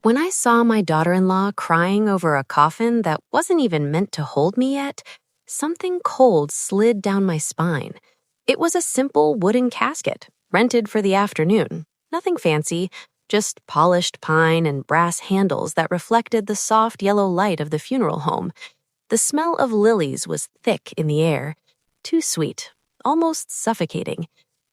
When I saw my daughter-in-law crying over a coffin that wasn't even meant to hold me yet, something cold slid down my spine. It was a simple wooden casket, rented for the afternoon. Nothing fancy, just polished pine and brass handles that reflected the soft yellow light of the funeral home. The smell of lilies was thick in the air, too sweet, almost suffocating.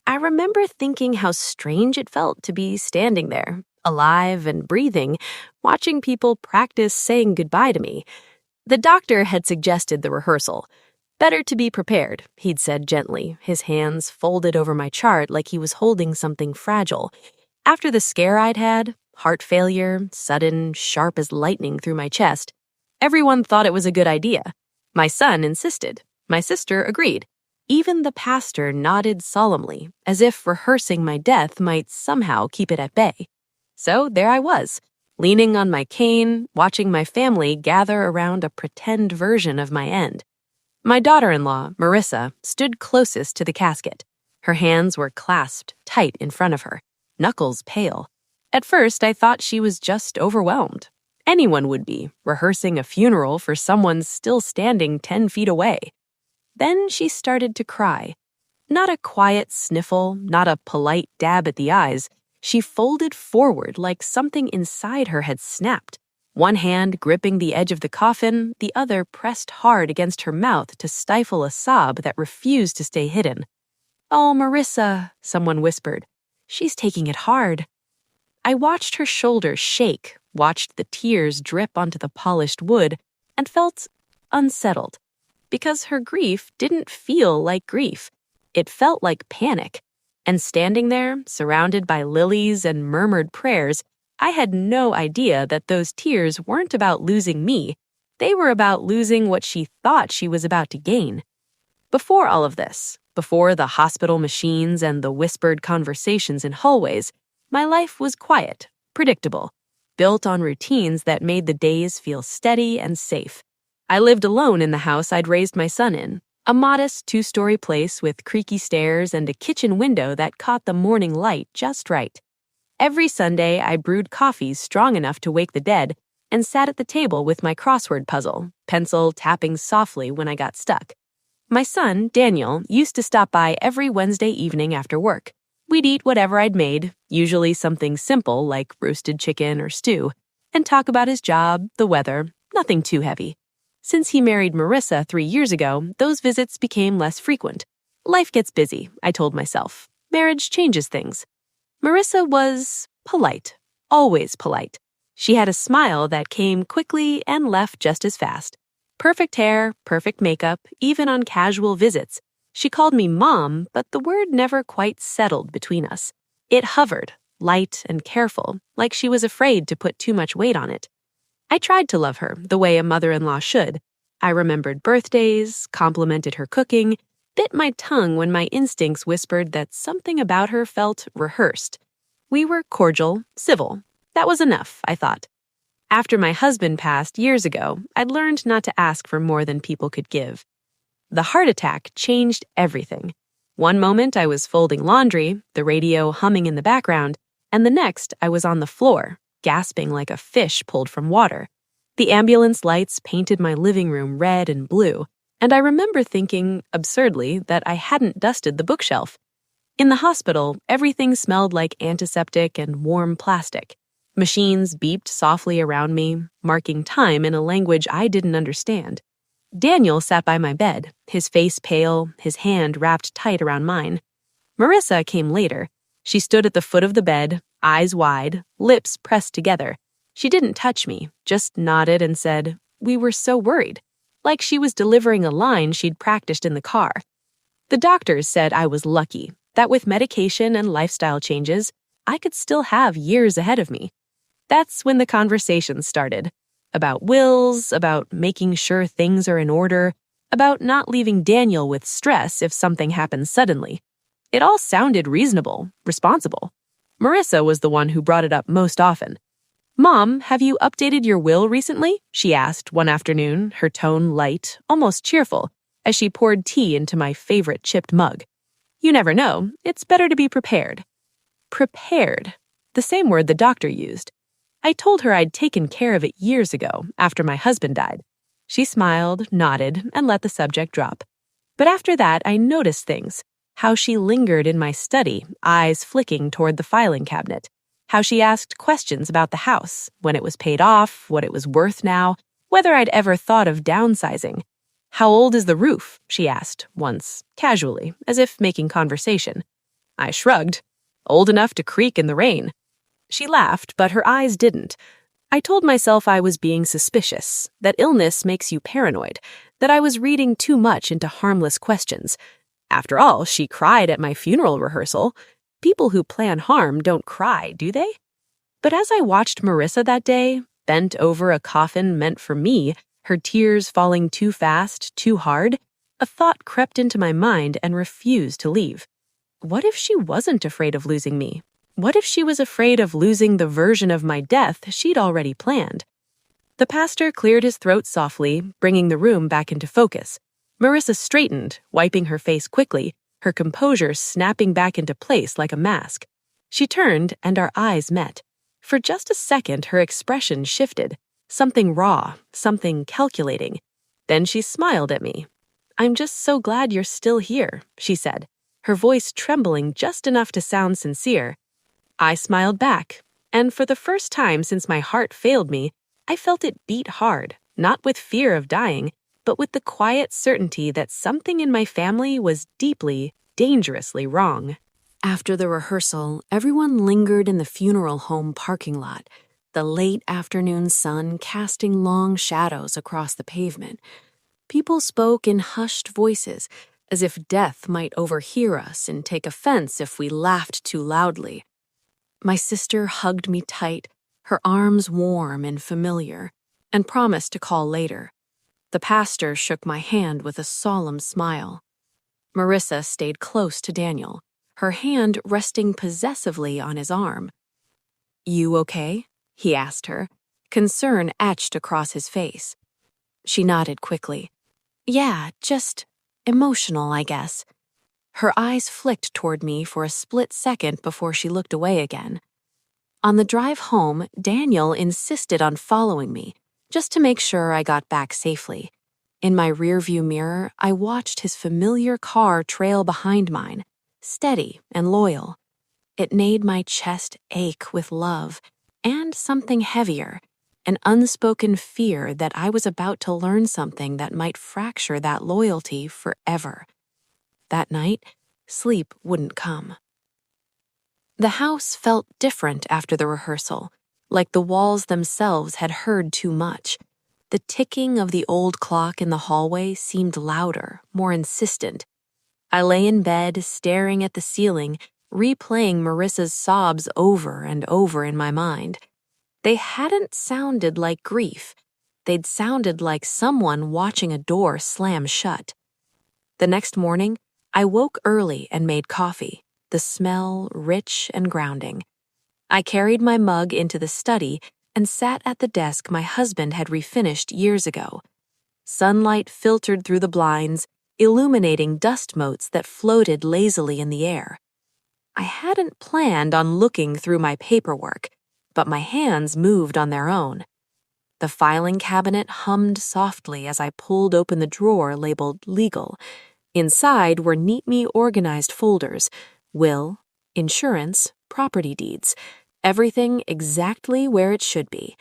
I remember thinking how strange it felt to be standing there, alive and breathing, watching people practice saying goodbye to me. The doctor had suggested the rehearsal. Better to be prepared, he'd said gently, his hands folded over my chart like he was holding something fragile. After the scare I'd had, heart failure, sudden, sharp as lightning through my chest, everyone thought it was a good idea. My son insisted. My sister agreed. Even the pastor nodded solemnly, as if rehearsing my death might somehow keep it at bay. So there I was, leaning on my cane, watching my family gather around a pretend version of my end. My daughter-in-law, Marissa, stood closest to the casket. Her hands were clasped tight in front of her, knuckles pale. At first, I thought she was just overwhelmed. Anyone would be, rehearsing a funeral for someone still standing 10 feet away. Then she started to cry. Not a quiet sniffle, not a polite dab at the eyes. She folded forward like something inside her had snapped. One hand gripping the edge of the coffin, the other pressed hard against her mouth to stifle a sob that refused to stay hidden. "Oh, Marissa," someone whispered. "She's taking it hard." I watched her shoulders shake, watched the tears drip onto the polished wood, and felt unsettled. Because her grief didn't feel like grief. It felt like panic. And standing there, surrounded by lilies and murmured prayers, I had no idea that those tears weren't about losing me. They were about losing what she thought she was about to gain. Before all of this, before the hospital machines and the whispered conversations in hallways, my life was quiet, predictable, built on routines that made the days feel steady and safe. I lived alone in the house I'd raised my son in, a modest 2-story place with creaky stairs and a kitchen window that caught the morning light just right. Every Sunday, I brewed coffees strong enough to wake the dead and sat at the table with my crossword puzzle, pencil tapping softly when I got stuck. My son, Daniel, used to stop by every Wednesday evening after work. We'd eat whatever I'd made, usually something simple like roasted chicken or stew, and talk about his job, the weather, nothing too heavy. Since he married Marissa 3 years ago, those visits became less frequent. Life gets busy, I told myself. Marriage changes things. Marissa was polite, always polite. She had a smile that came quickly and left just as fast. Perfect hair, perfect makeup, even on casual visits. She called me Mom, but the word never quite settled between us. It hovered, light and careful, like she was afraid to put too much weight on it. I tried to love her the way a mother-in-law should. I remembered birthdays, complimented her cooking, bit my tongue when my instincts whispered that something about her felt rehearsed. We were cordial, civil. That was enough, I thought. After my husband passed years ago, I'd learned not to ask for more than people could give. The heart attack changed everything. One moment I was folding laundry, the radio humming in the background, and the next I was on the floor, gasping like a fish pulled from water. The ambulance lights painted my living room red and blue, and I remember thinking, absurdly, that I hadn't dusted the bookshelf. In the hospital, everything smelled like antiseptic and warm plastic. Machines beeped softly around me, marking time in a language I didn't understand. Daniel sat by my bed, his face pale, his hand wrapped tight around mine. Marissa came later. She stood at the foot of the bed, eyes wide, lips pressed together. She didn't touch me, just nodded and said, "We were so worried," like she was delivering a line she'd practiced in the car. The doctors said I was lucky, that with medication and lifestyle changes, I could still have years ahead of me. That's when the conversations started. About wills, about making sure things are in order, about not leaving Daniel with stress if something happens suddenly. It all sounded reasonable, responsible. Marissa was the one who brought it up most often. "Mom, have you updated your will recently?" she asked one afternoon, her tone light, almost cheerful, as she poured tea into my favorite chipped mug. "You never know. It's better to be prepared." Prepared. The same word the doctor used. I told her I'd taken care of it years ago, after my husband died. She smiled, nodded, and let the subject drop. But after that, I noticed things. How she lingered in my study, eyes flicking toward the filing cabinet. How she asked questions about the house, when it was paid off, what it was worth now, whether I'd ever thought of downsizing. How old is the roof? She asked, once, casually, as if making conversation. I shrugged. Old enough to creak in the rain. She laughed, but her eyes didn't. I told myself I was being suspicious, that illness makes you paranoid, that I was reading too much into harmless questions. After all, she cried at my funeral rehearsal. People who plan harm don't cry, do they? But as I watched Marissa that day, bent over a coffin meant for me, her tears falling too fast, too hard, a thought crept into my mind and refused to leave. What if she wasn't afraid of losing me? What if she was afraid of losing the version of my death she'd already planned? The pastor cleared his throat softly, bringing the room back into focus. Marissa straightened, wiping her face quickly, her composure snapping back into place like a mask. She turned, and our eyes met. For just a second, her expression shifted. Something raw, something calculating. Then she smiled at me. "I'm just so glad you're still here," she said, her voice trembling just enough to sound sincere. I smiled back, and for the first time since my heart failed me, I felt it beat hard, not with fear of dying, but with the quiet certainty that something in my family was deeply, dangerously wrong. After the rehearsal, everyone lingered in the funeral home parking lot, the late afternoon sun casting long shadows across the pavement. People spoke in hushed voices, as if death might overhear us and take offense if we laughed too loudly. My sister hugged me tight, her arms warm and familiar, and promised to call later. The pastor shook my hand with a solemn smile. Marissa stayed close to Daniel, her hand resting possessively on his arm. "You okay?" he asked her, concern etched across his face. She nodded quickly. "Yeah, just emotional, I guess." Her eyes flicked toward me for a split second before she looked away again. On the drive home, Daniel insisted on following me, just to make sure I got back safely. In my rearview mirror, I watched his familiar car trail behind mine, steady and loyal. It made my chest ache with love and something heavier, an unspoken fear that I was about to learn something that might fracture that loyalty forever. That night, sleep wouldn't come. The house felt different after the rehearsal, like the walls themselves had heard too much. The ticking of the old clock in the hallway seemed louder, more insistent. I lay in bed, staring at the ceiling, replaying Marissa's sobs over and over in my mind. They hadn't sounded like grief. They'd sounded like someone watching a door slam shut. The next morning, I woke early and made coffee, the smell rich and grounding. I carried my mug into the study and sat at the desk my husband had refinished years ago. Sunlight filtered through the blinds, illuminating dust motes that floated lazily in the air. I hadn't planned on looking through my paperwork, but my hands moved on their own. The filing cabinet hummed softly as I pulled open the drawer labeled Legal. Inside were neatly organized folders: will, insurance, property deeds, everything exactly where it should be.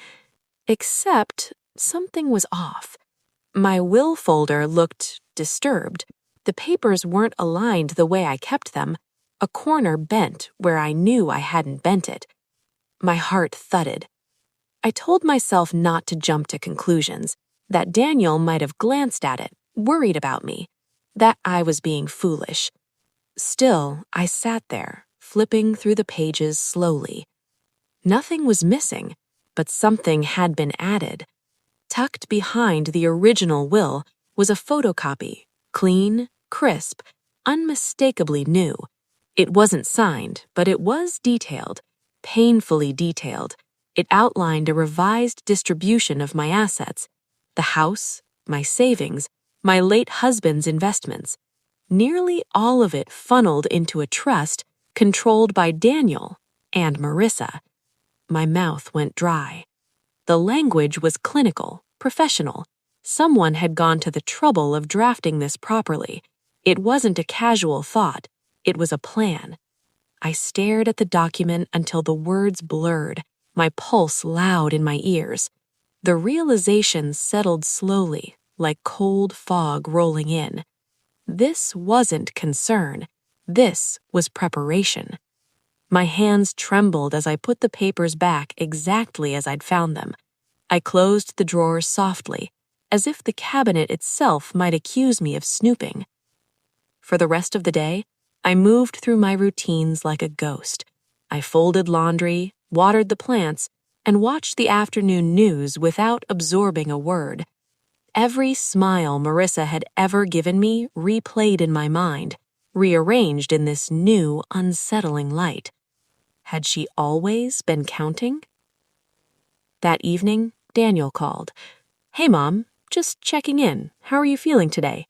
Except something was off. My will folder looked disturbed. The papers weren't aligned the way I kept them. A corner bent where I knew I hadn't bent it. My heart thudded. I told myself not to jump to conclusions, that Daniel might have glanced at it, worried about me, that I was being foolish. Still, I sat there, flipping through the pages slowly. Nothing was missing, but something had been added. Tucked behind the original will was a photocopy, clean, crisp, unmistakably new. It wasn't signed, but it was detailed, painfully detailed. It outlined a revised distribution of my assets: the house, my savings, my late husband's investments. Nearly all of it funneled into a trust controlled by Daniel and Marissa. My mouth went dry. The language was clinical, professional. Someone had gone to the trouble of drafting this properly. It wasn't a casual thought. It was a plan. I stared at the document until the words blurred, my pulse loud in my ears. The realization settled slowly, like cold fog rolling in. This wasn't concern. This was preparation. My hands trembled as I put the papers back exactly as I'd found them. I closed the drawers softly, as if the cabinet itself might accuse me of snooping. For the rest of the day, I moved through my routines like a ghost. I folded laundry, watered the plants, and watched the afternoon news without absorbing a word. Every smile Marissa had ever given me replayed in my mind, rearranged in this new, unsettling light. Had she always been counting? That evening, Daniel called. "Hey, Mom, just checking in. How are you feeling today?"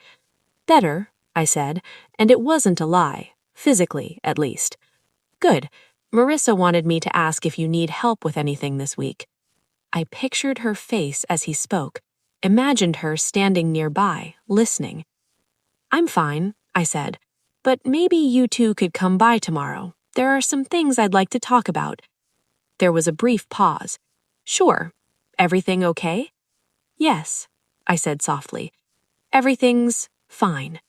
"Better," I said, and it wasn't a lie, physically at least. "Good. Marissa wanted me to ask if you need help with anything this week." I pictured her face as he spoke, imagined her standing nearby, listening. "I'm fine," I said, "but maybe you two could come by tomorrow. There are some things I'd like to talk about." There was a brief pause. "Sure. Everything okay?" "Yes," I said softly. "Everything's fine."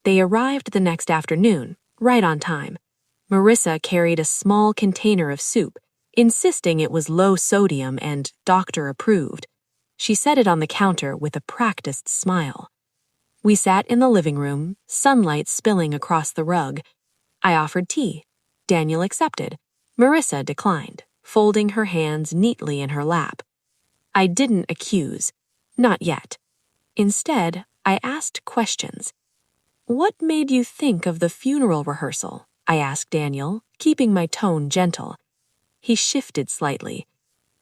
They arrived the next afternoon, right on time. Marissa carried a small container of soup, insisting it was low sodium and doctor approved. She set it on the counter with a practiced smile. We sat in the living room, sunlight spilling across the rug. I offered tea. Daniel accepted. Marissa declined, folding her hands neatly in her lap. I didn't accuse. Not yet. Instead, I asked questions. "What made you think of the funeral rehearsal?" I asked Daniel, keeping my tone gentle. He shifted slightly.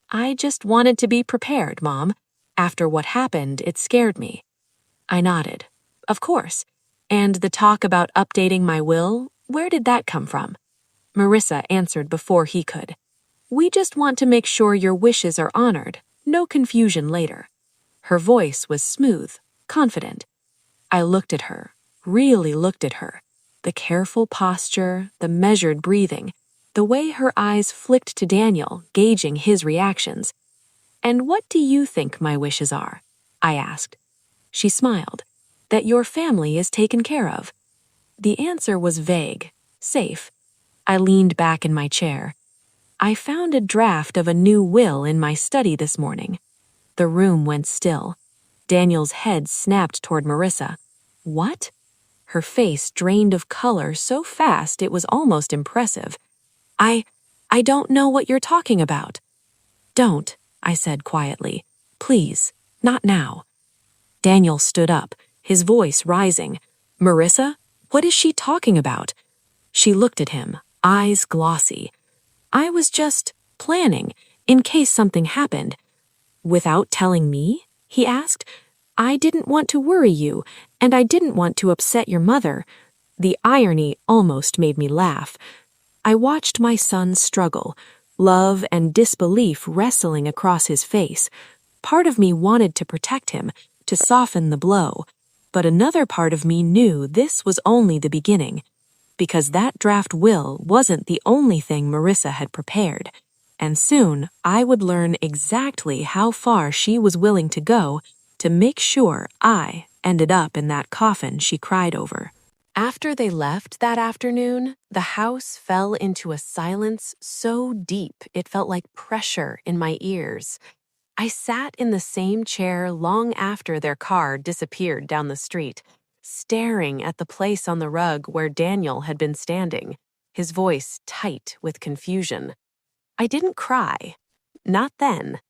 "I just wanted to be prepared, Mom. After what happened, it scared me." I nodded. "Of course. And the talk about updating my will, where did that come from?" Marissa answered before he could. "We just want to make sure your wishes are honored. No confusion later." Her voice was smooth, confident. I looked at her, really looked at her. The careful posture, the measured breathing, the way her eyes flicked to Daniel, gauging his reactions. "And what do you think my wishes are?" I asked. She smiled. "That your family is taken care of." The answer was vague, safe. I leaned back in my chair. "I found a draft of a new will in my study this morning." The room went still. Daniel's head snapped toward Marissa. "What?" Her face drained of color so fast it was almost impressive. I don't know what you're talking about." "Don't," I said quietly. "Please, not now." Daniel stood up, his voice rising. "Marissa, what is she talking about?" She looked at him, eyes glossy. "I was just planning, in case something happened." "Without telling me?" he asked. "I didn't want to worry you, and I didn't want to upset your mother." The irony almost made me laugh. I watched my son struggle, love and disbelief wrestling across his face. Part of me wanted to protect him, to soften the blow, but another part of me knew this was only the beginning, because that draft will wasn't the only thing Marissa had prepared, and soon I would learn exactly how far she was willing to go to make sure I ended up in that coffin she cried over. After they left that afternoon, the house fell into a silence so deep it felt like pressure in my ears. I sat in the same chair long after their car disappeared down the street, staring at the place on the rug where Daniel had been standing, his voice tight with confusion. I didn't cry. Not then.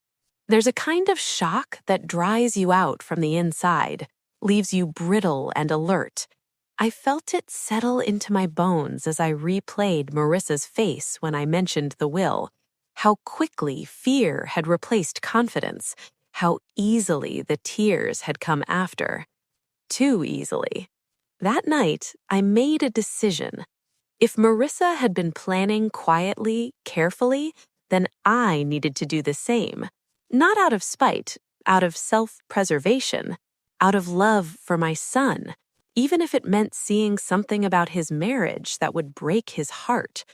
There's a kind of shock that dries you out from the inside, leaves you brittle and alert. I felt it settle into my bones as I replayed Marissa's face when I mentioned the will. How quickly fear had replaced confidence. How easily the tears had come after. Too easily. That night, I made a decision. If Marissa had been planning quietly, carefully, then I needed to do the same. Not out of spite, out of self-preservation, out of love for my son, even if it meant seeing something about his marriage that would break his heart.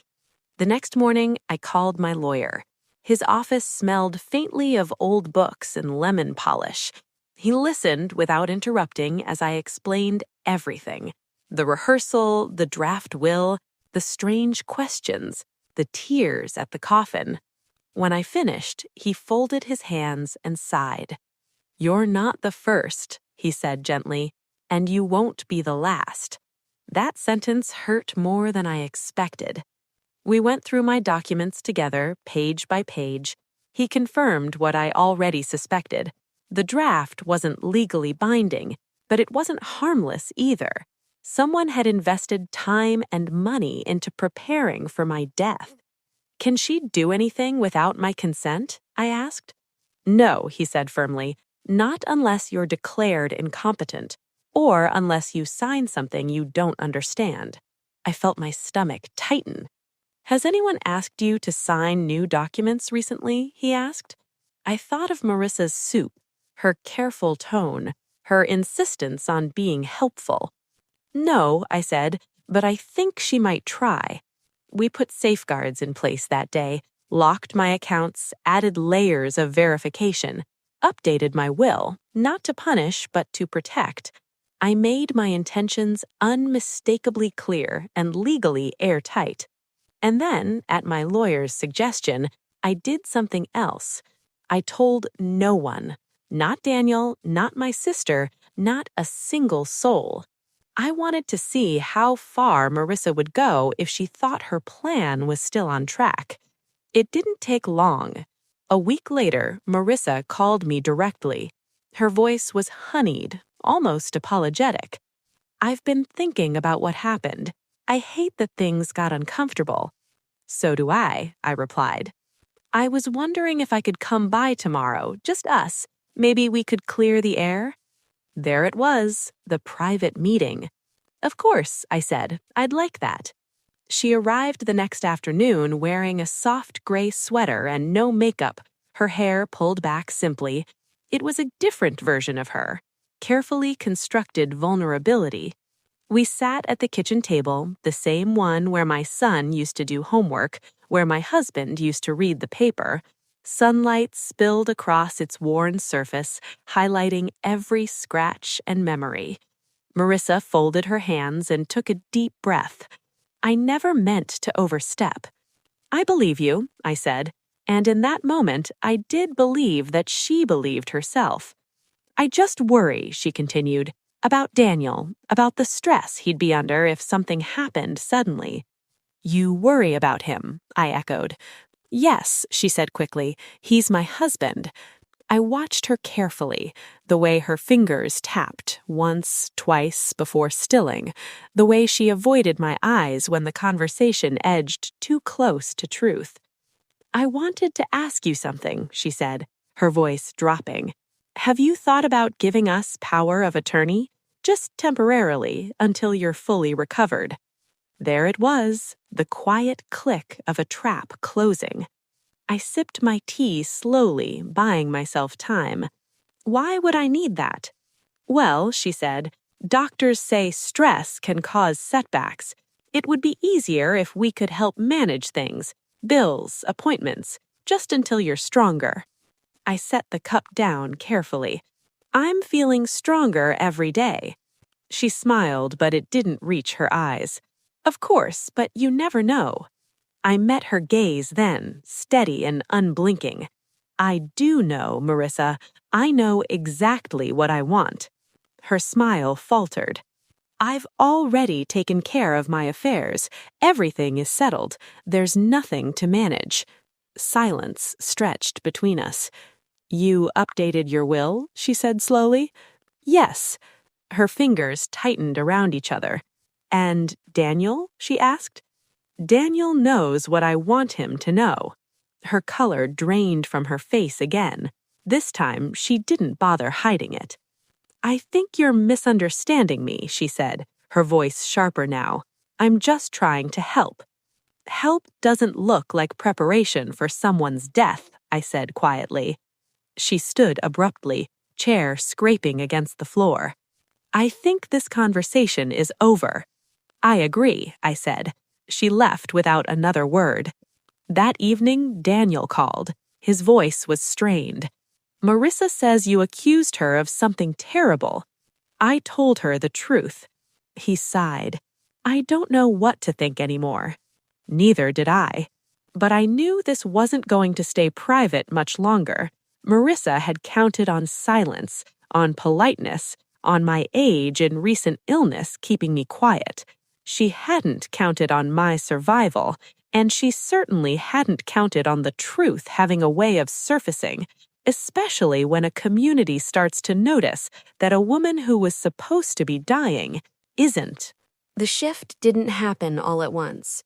The next morning, I called my lawyer. His office smelled faintly of old books and lemon polish. He listened without interrupting as I explained everything: the rehearsal, the draft will, the strange questions, the tears at the coffin. When I finished, he folded his hands and sighed. "You're not the first," he said gently, "and you won't be the last." That sentence hurt more than I expected. We went through my documents together, page by page. He confirmed what I already suspected. The draft wasn't legally binding, but it wasn't harmless either. Someone had invested time and money into preparing for my death. "Can she do anything without my consent?" I asked. "No," he said firmly, "not unless you're declared incompetent, or unless you sign something you don't understand." I felt my stomach tighten. "Has anyone asked you to sign new documents recently?" he asked. I thought of Marissa's soup, her careful tone, her insistence on being helpful. "No," I said, "but I think she might try." We put safeguards in place that day, locked my accounts, added layers of verification, updated my will, not to punish but to protect. I made my intentions unmistakably clear and legally airtight. And then, at my lawyer's suggestion, I did something else. I told no one. Not Daniel, not my sister, not a single soul. I wanted to see how far Marissa would go if she thought her plan was still on track. It didn't take long. A week later, Marissa called me directly. Her voice was honeyed, almost apologetic. "I've been thinking about what happened. I hate that things got uncomfortable." "So do I," I replied. "I was wondering if I could come by tomorrow, just us. Maybe we could clear the air." There it was, the private meeting. "Of course," I said, "I'd like that." She arrived the next afternoon wearing a soft gray sweater and no makeup, her hair pulled back simply. It was a different version of her, carefully constructed vulnerability. We sat at the kitchen table, the same one where my son used to do homework, where my husband used to read the paper. Sunlight spilled across its worn surface, highlighting every scratch and memory. Marissa folded her hands and took a deep breath. "I never meant to overstep." "I believe you," I said, and in that moment I did believe that she believed herself. "I just worry," she continued, "about Daniel, about the stress he'd be under if something happened suddenly." "You worry about him," I echoed. "Yes," she said quickly, "he's my husband." I watched her carefully, the way her fingers tapped once, twice before stilling, the way she avoided my eyes when the conversation edged too close to truth. "I wanted to ask you something," she said, her voice dropping. "Have you thought about giving us power of attorney? Just temporarily, until you're fully recovered." There it was, the quiet click of a trap closing. I sipped my tea slowly, buying myself time. "Why would I need that?" "Well," she said, "doctors say stress can cause setbacks. It would be easier if we could help manage things, bills, appointments, just until you're stronger." I set the cup down carefully. "I'm feeling stronger every day." She smiled, but it didn't reach her eyes. "Of course, but you never know." I met her gaze then, steady and unblinking. "I do know, Marissa. I know exactly what I want." Her smile faltered. "I've already taken care of my affairs. Everything is settled. There's nothing to manage." Silence stretched between us. "You updated your will?" she said slowly. "Yes." Her fingers tightened around each other. "And Daniel?" she asked. "Daniel knows what I want him to know." Her color drained from her face again. This time, she didn't bother hiding it. "I think you're misunderstanding me," she said, her voice sharper now. "I'm just trying to help." Help doesn't look like preparation for someone's death, I said quietly. She stood abruptly, chair scraping against the floor. I think this conversation is over. I agree, I said. She left without another word. That evening, Daniel called. His voice was strained. Marissa says you accused her of something terrible. I told her the truth. He sighed. I don't know what to think anymore. Neither did I. But I knew this wasn't going to stay private much longer. Marissa had counted on silence, on politeness, on my age and recent illness keeping me quiet. She hadn't counted on my survival, and she certainly hadn't counted on the truth having a way of surfacing, especially when a community starts to notice that a woman who was supposed to be dying isn't. The shift didn't happen all at once.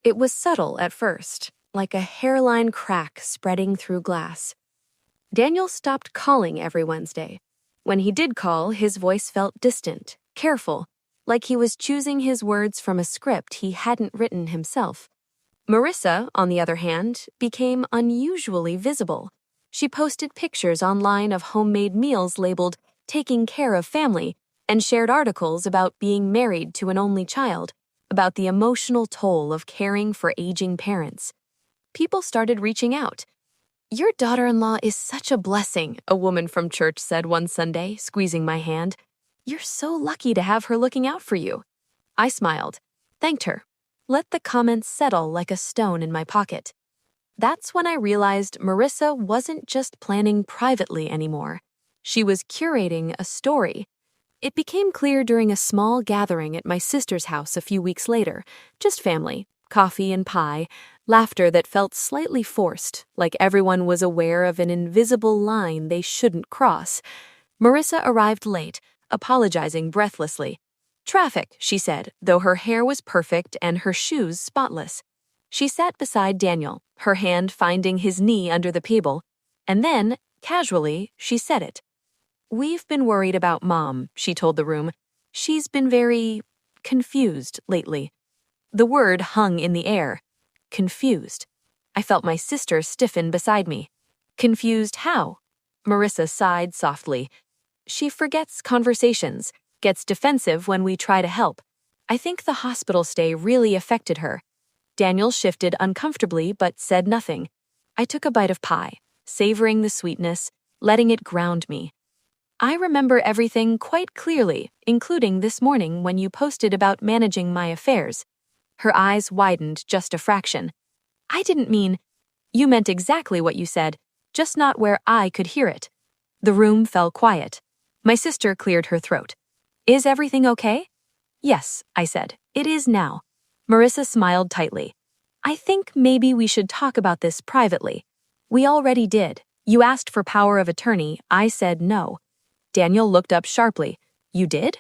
It was subtle at first, like a hairline crack spreading through glass. Daniel stopped calling every Wednesday. When he did call, his voice felt distant, careful, like he was choosing his words from a script he hadn't written himself. Marissa, on the other hand, became unusually visible. She posted pictures online of homemade meals labeled "taking care of family" and shared articles about being married to an only child, about the emotional toll of caring for aging parents. People started reaching out. "Your daughter-in-law is such a blessing," a woman from church said one Sunday, squeezing my hand. "You're so lucky to have her looking out for you." I smiled, thanked her, let the comments settle like a stone in my pocket. That's when I realized Marissa wasn't just planning privately anymore. She was curating a story. It became clear during a small gathering at my sister's house a few weeks later. Just family, coffee and pie, laughter that felt slightly forced, like everyone was aware of an invisible line they shouldn't cross. Marissa arrived late, apologizing breathlessly. "Traffic," she said, though her hair was perfect and her shoes spotless. She sat beside Daniel, her hand finding his knee under the table, and then, casually, she said it. "We've been worried about Mom," she told the room. "She's been very confused lately." The word hung in the air. Confused. I felt my sister stiffen beside me. "Confused how?" Marissa sighed softly. "She forgets conversations, gets defensive when we try to help. I think the hospital stay really affected her." Daniel shifted uncomfortably but said nothing. I took a bite of pie, savoring the sweetness, letting it ground me. "I remember everything quite clearly, including this morning when you posted about managing my affairs." Her eyes widened just a fraction. "I didn't mean—" "You meant exactly what you said, just not where I could hear it." The room fell quiet. My sister cleared her throat. "Is everything okay?" "Yes," I said. "It is now." Marissa smiled tightly. "I think maybe we should talk about this privately." "We already did. You asked for power of attorney. I said no." Daniel looked up sharply. "You did?"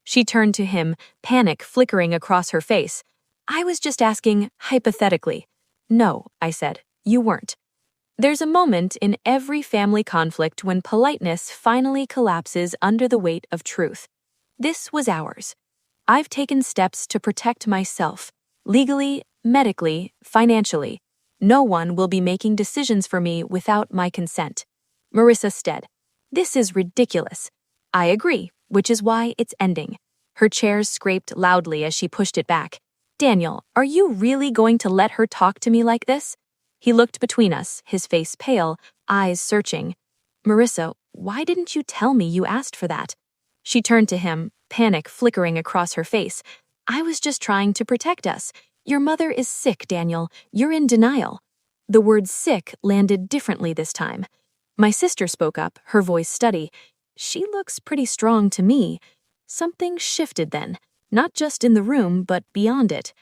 She turned to him, panic flickering across her face. "I was just asking hypothetically." "No," I said. "You weren't." There's a moment in every family conflict when politeness finally collapses under the weight of truth. This was ours. I've taken steps to protect myself, legally, medically, financially. No one will be making decisions for me without my consent. Marissa said, "This is ridiculous." I agree, which is why it's ending. Her chair scraped loudly as she pushed it back. "Daniel, are you really going to let her talk to me like this?" He looked between us, his face pale, eyes searching. "Marissa, why didn't you tell me you asked for that?" She turned to him, panic flickering across her face. "I was just trying to protect us. Your mother is sick, Daniel. You're in denial." The word sick landed differently this time. My sister spoke up, her voice steady. "She looks pretty strong to me." Something shifted then, not just in the room, but beyond it.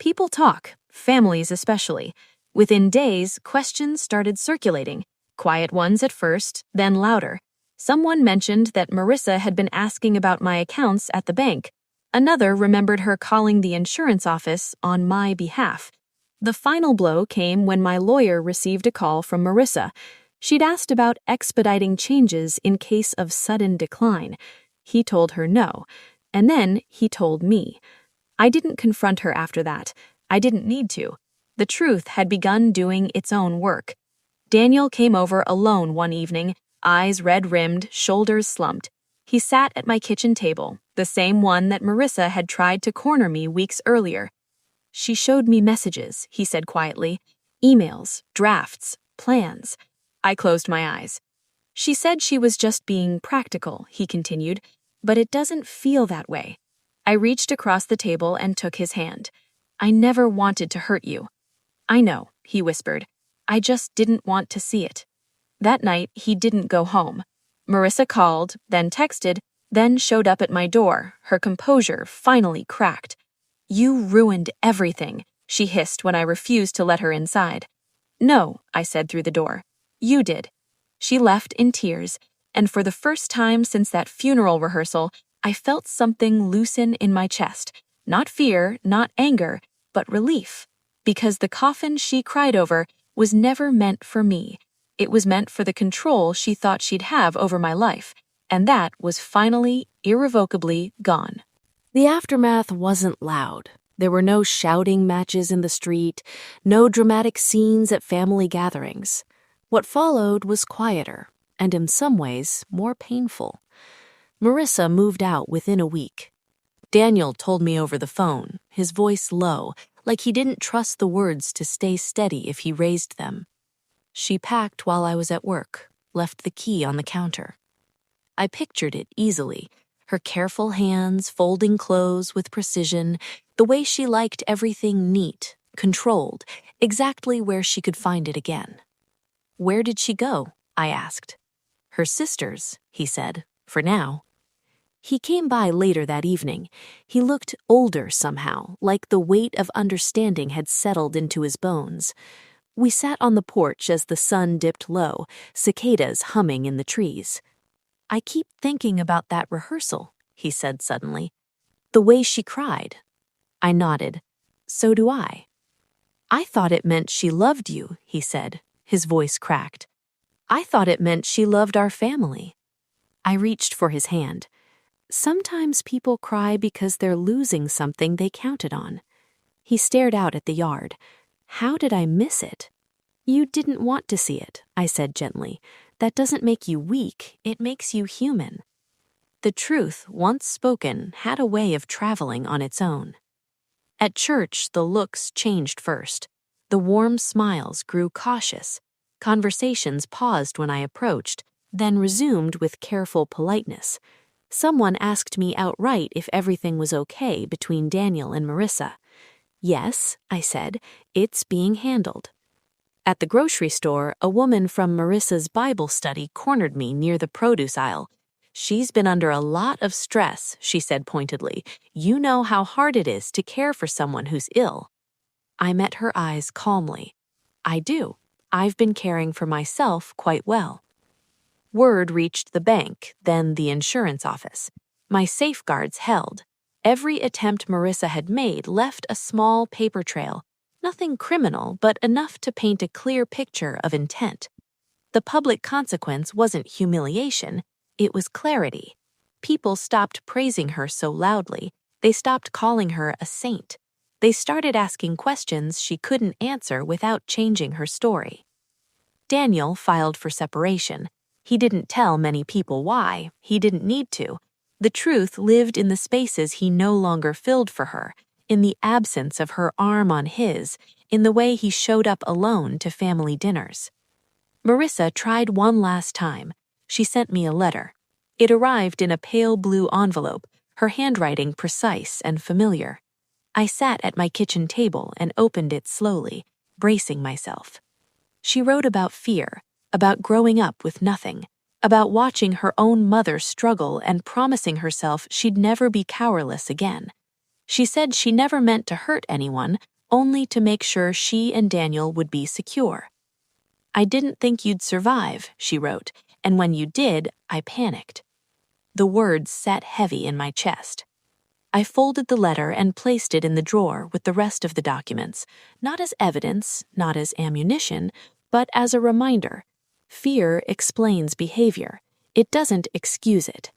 People talk, families especially. Within days, questions started circulating. Quiet ones at first, then louder. Someone mentioned that Marissa had been asking about my accounts at the bank. Another remembered her calling the insurance office on my behalf. The final blow came when my lawyer received a call from Marissa. She'd asked about expediting changes in case of sudden decline. He told her no, and then he told me. I didn't confront her after that. I didn't need to. The truth had begun doing its own work. Daniel came over alone one evening, eyes red-rimmed, shoulders slumped. He sat at my kitchen table, the same one that Marissa had tried to corner me weeks earlier. "She showed me messages," he said quietly. "Emails, drafts, plans." I closed my eyes. "She said she was just being practical," he continued, "but it doesn't feel that way." I reached across the table and took his hand. "I never wanted to hurt you." "I know," he whispered. "I just didn't want to see it." That night, he didn't go home. Marissa called, then texted, then showed up at my door, her composure finally cracked. "You ruined everything," she hissed when I refused to let her inside. "No," I said through the door. "You did." She left in tears, and for the first time since that funeral rehearsal, I felt something loosen in my chest. Not fear, not anger, but relief. Because the coffin she cried over was never meant for me. It was meant for the control she thought she'd have over my life, and that was finally, irrevocably gone. The aftermath wasn't loud. There were no shouting matches in the street, no dramatic scenes at family gatherings. What followed was quieter, and in some ways more painful. Marissa moved out within a week. Daniel told me over the phone, his voice low, like he didn't trust the words to stay steady if he raised them. She packed while I was at work, left the key on the counter. I pictured it easily, her careful hands folding clothes with precision, the way she liked everything neat, controlled, exactly where she could find it again. "Where did she go?" I asked. "Her sister's," he said, "for now." He came by later that evening. He looked older somehow, like the weight of understanding had settled into his bones. We sat on the porch as the sun dipped low, cicadas humming in the trees. "I keep thinking about that rehearsal," he said suddenly. "The way she cried." I nodded. "So do I." "I thought it meant she loved you," he said, his voice cracked. "I thought it meant she loved our family." I reached for his hand. "Sometimes people cry because they're losing something they counted on." He stared out at the yard. How did I miss it? "You didn't want to see it," I said gently. "That doesn't make you weak, it makes you human." The truth, once spoken, had a way of traveling on its own. At church, the looks changed first. The warm smiles grew cautious. Conversations paused when I approached, then resumed with careful politeness. Someone asked me outright if everything was okay between Daniel and Marissa. "Yes," I said, "it's being handled." At the grocery store, a woman from Marissa's Bible study cornered me near the produce aisle. "She's been under a lot of stress," she said pointedly. "You know how hard it is to care for someone who's ill." I met her eyes calmly. "I do. I've been caring for myself quite well." Word reached the bank, then the insurance office. My safeguards held. Every attempt Marissa had made left a small paper trail. Nothing criminal, but enough to paint a clear picture of intent. The public consequence wasn't humiliation, it was clarity. People stopped praising her so loudly. They stopped calling her a saint. They started asking questions she couldn't answer without changing her story. Daniel filed for separation. He didn't tell many people why. He didn't need to. The truth lived in the spaces he no longer filled for her, in the absence of her arm on his, in the way he showed up alone to family dinners. Marissa tried one last time. She sent me a letter. It arrived in a pale blue envelope, her handwriting precise and familiar. I sat at my kitchen table and opened it slowly, bracing myself. She wrote about fear, about growing up with nothing, about watching her own mother struggle and promising herself she'd never be powerless again. She said she never meant to hurt anyone, only to make sure she and Daniel would be secure. "I didn't think you'd survive," she wrote, "and when you did, I panicked." The words sat heavy in my chest. I folded the letter and placed it in the drawer with the rest of the documents, not as evidence, not as ammunition, but as a reminder. Fear explains behavior. It doesn't excuse it.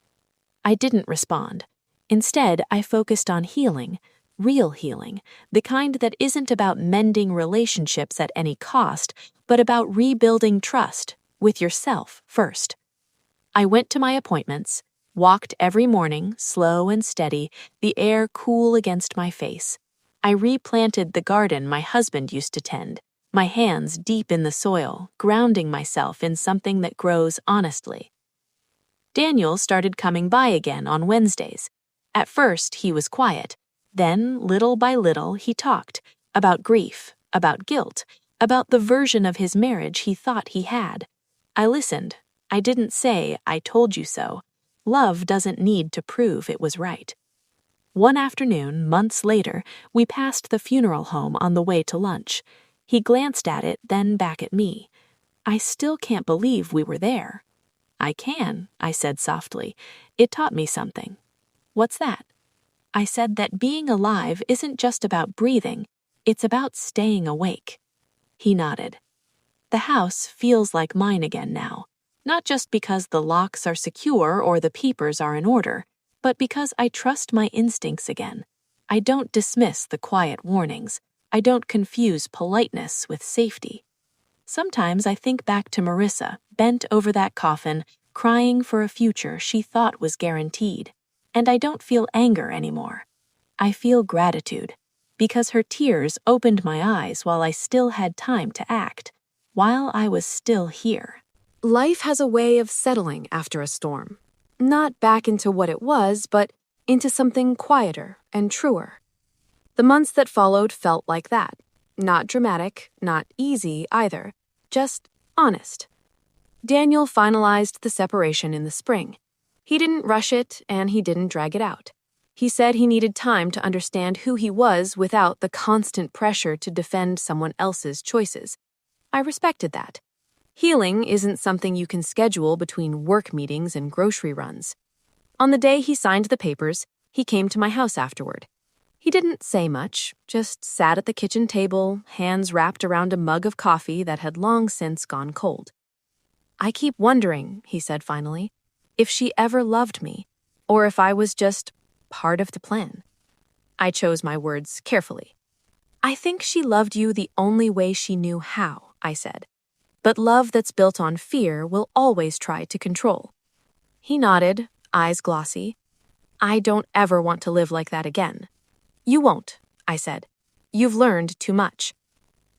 I didn't respond. Instead, I focused on healing, Real healing, the kind that isn't about mending relationships at any cost, but about rebuilding trust with yourself first. I went to my appointments, walked every morning, slow and steady, the air cool against my face. I replanted the garden my husband used to tend, my hands deep in the soil, grounding myself in something that grows honestly. Daniel started coming by again on Wednesdays. At first, he was quiet. Then, little by little, he talked about grief, about guilt, about the version of his marriage he thought he had. I listened. I didn't say, "I told you so." Love doesn't need to prove it was right. One afternoon, months later, we passed the funeral home on the way to lunch. He glanced at it, then back at me. I still can't believe we were there. "I can," I said softly. "It taught me something." "What's that?" I said that being alive isn't just about breathing, it's about staying awake. He nodded. The house feels like mine again now, not just because the locks are secure or the peepers are in order, but because I trust my instincts again. I don't dismiss the quiet warnings. I don't confuse politeness with safety. Sometimes I think back to Marissa, bent over that coffin, crying for a future she thought was guaranteed. And I don't feel anger anymore. I feel gratitude, because her tears opened my eyes while I still had time to act, while I was still here. Life has a way of settling after a storm. Not back into what it was, but into something quieter and truer. The months that followed felt like that. Not dramatic, not easy either, just honest. Daniel finalized the separation in the spring. He didn't rush it, and he didn't drag it out. He said he needed time to understand who he was without the constant pressure to defend someone else's choices. I respected that. Healing isn't something you can schedule between work meetings and grocery runs. On the day he signed the papers, he came to my house afterward. He didn't say much, just sat at the kitchen table, hands wrapped around a mug of coffee that had long since gone cold. "I keep wondering," he said finally, "if she ever loved me, or if I was just part of the plan." I chose my words carefully. "I think she loved you the only way she knew how," I said. "But love that's built on fear will always try to control." He nodded, eyes glossy. "I don't ever want to live like that again." "You won't," I said. "You've learned too much."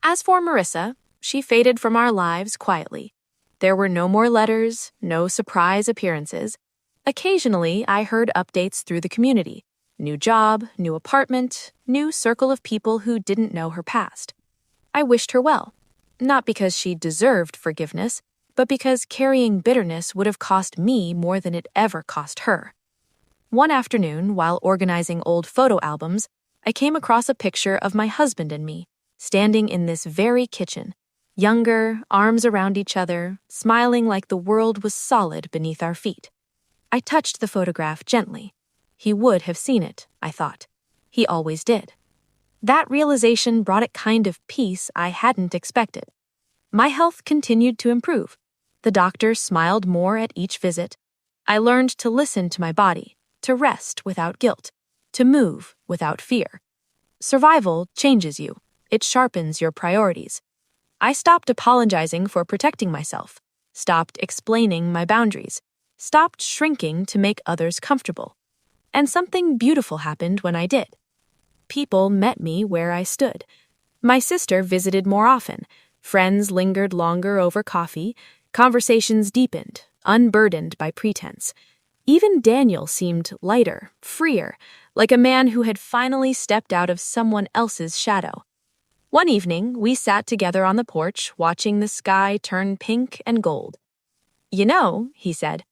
As for Marissa, she faded from our lives quietly. There were no more letters, no surprise appearances. Occasionally, I heard updates through the community. New job, new apartment, new circle of people who didn't know her past. I wished her well, not because she deserved forgiveness, but because carrying bitterness would have cost me more than it ever cost her. One afternoon, while organizing old photo albums, I came across a picture of my husband and me, standing in this very kitchen, younger, arms around each other, smiling like the world was solid beneath our feet. I touched the photograph gently. He would have seen it, I thought. He always did. That realization brought a kind of peace I hadn't expected. My health continued to improve. The doctor smiled more at each visit. I learned to listen to my body, to rest without guilt, to move without fear. Survival changes you. It sharpens your priorities. I stopped apologizing for protecting myself, stopped explaining my boundaries, stopped shrinking to make others comfortable. And something beautiful happened when I did. People met me where I stood. My sister visited more often. Friends lingered longer over coffee. Conversations deepened, unburdened by pretense. Even Daniel seemed lighter, freer, like a man who had finally stepped out of someone else's shadow. One evening, we sat together on the porch, watching the sky turn pink and gold. "You know," he said,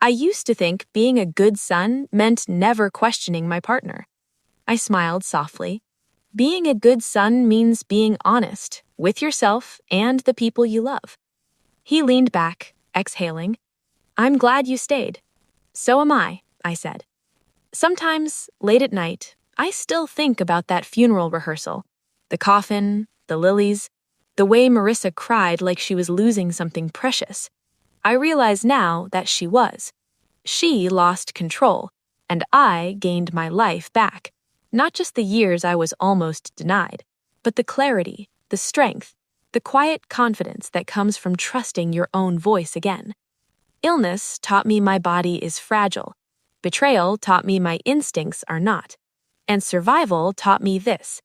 "I used to think being a good son meant never questioning my partner." I smiled softly. "Being a good son means being honest, with yourself and the people you love." He leaned back, exhaling. "I'm glad you stayed." "So am I said. Sometimes, late at night, I still think about that funeral rehearsal. The coffin, the lilies, the way Marissa cried like she was losing something precious. I realize now that she was. She lost control, and I gained my life back. Not just the years I was almost denied, but the clarity, the strength, the quiet confidence that comes from trusting your own voice again. Illness taught me my body is fragile. Betrayal taught me my instincts are not. And survival taught me this: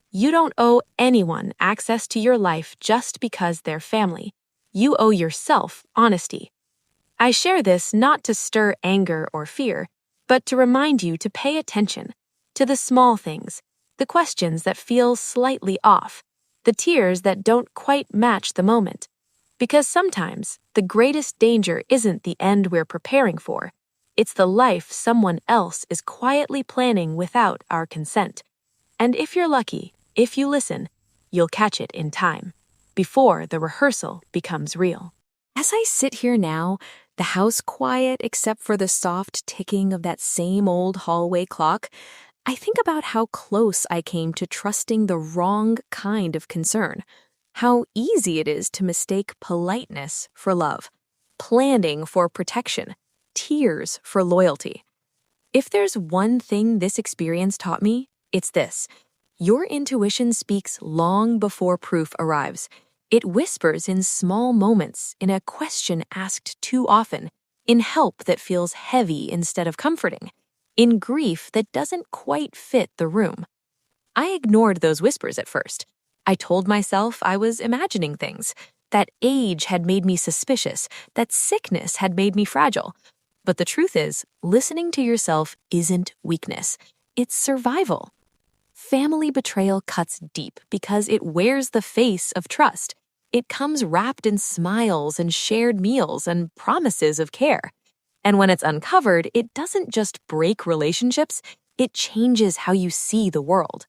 you don't owe anyone access to your life just because they're family. You owe yourself honesty. I share this not to stir anger or fear, but to remind you to pay attention to the small things, the questions that feel slightly off, the tears that don't quite match the moment. Because sometimes the greatest danger isn't the end we're preparing for, it's the life someone else is quietly planning without our consent. And if you're lucky, if you listen, you'll catch it in time, before the rehearsal becomes real. As I sit here now, the house quiet except for the soft ticking of that same old hallway clock, I think about how close I came to trusting the wrong kind of concern. How easy it is to mistake politeness for love, planning for protection, tears for loyalty. If there's one thing this experience taught me, it's this: your intuition speaks long before proof arrives. It whispers in small moments, in a question asked too often, in help that feels heavy instead of comforting, in grief that doesn't quite fit the room. I ignored those whispers at first. I told myself I was imagining things, that age had made me suspicious, that sickness had made me fragile. But the truth is, listening to yourself isn't weakness, it's survival. Family betrayal cuts deep because it wears the face of trust. It comes wrapped in smiles and shared meals and promises of care. And when it's uncovered, it doesn't just break relationships, it changes how you see the world.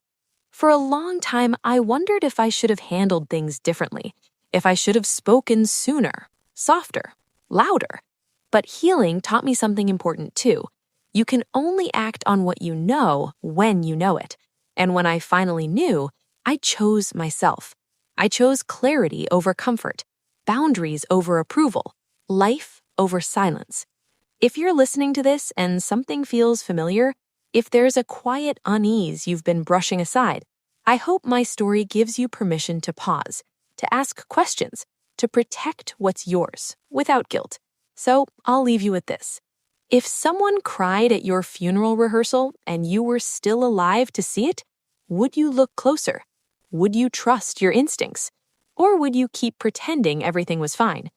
For a long time, I wondered if I should have handled things differently, if I should have spoken sooner, softer, louder. But healing taught me something important too. You can only act on what you know when you know it. And when I finally knew, I chose myself. I chose clarity over comfort, boundaries over approval, life over silence. If you're listening to this and something feels familiar, if there's a quiet unease you've been brushing aside, I hope my story gives you permission to pause, to ask questions, to protect what's yours without guilt. So I'll leave you with this. If someone cried at your funeral rehearsal and you were still alive to see it, would you look closer? Would you trust your instincts? Or would you keep pretending everything was fine?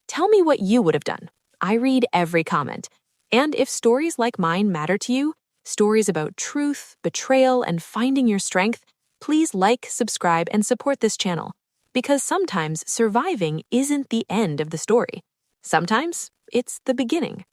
Tell me what you would have done. I read every comment. And if stories like mine matter to you, stories about truth, betrayal, and finding your strength, please like, subscribe, and support this channel. Because sometimes surviving isn't the end of the story. Sometimes it's the beginning.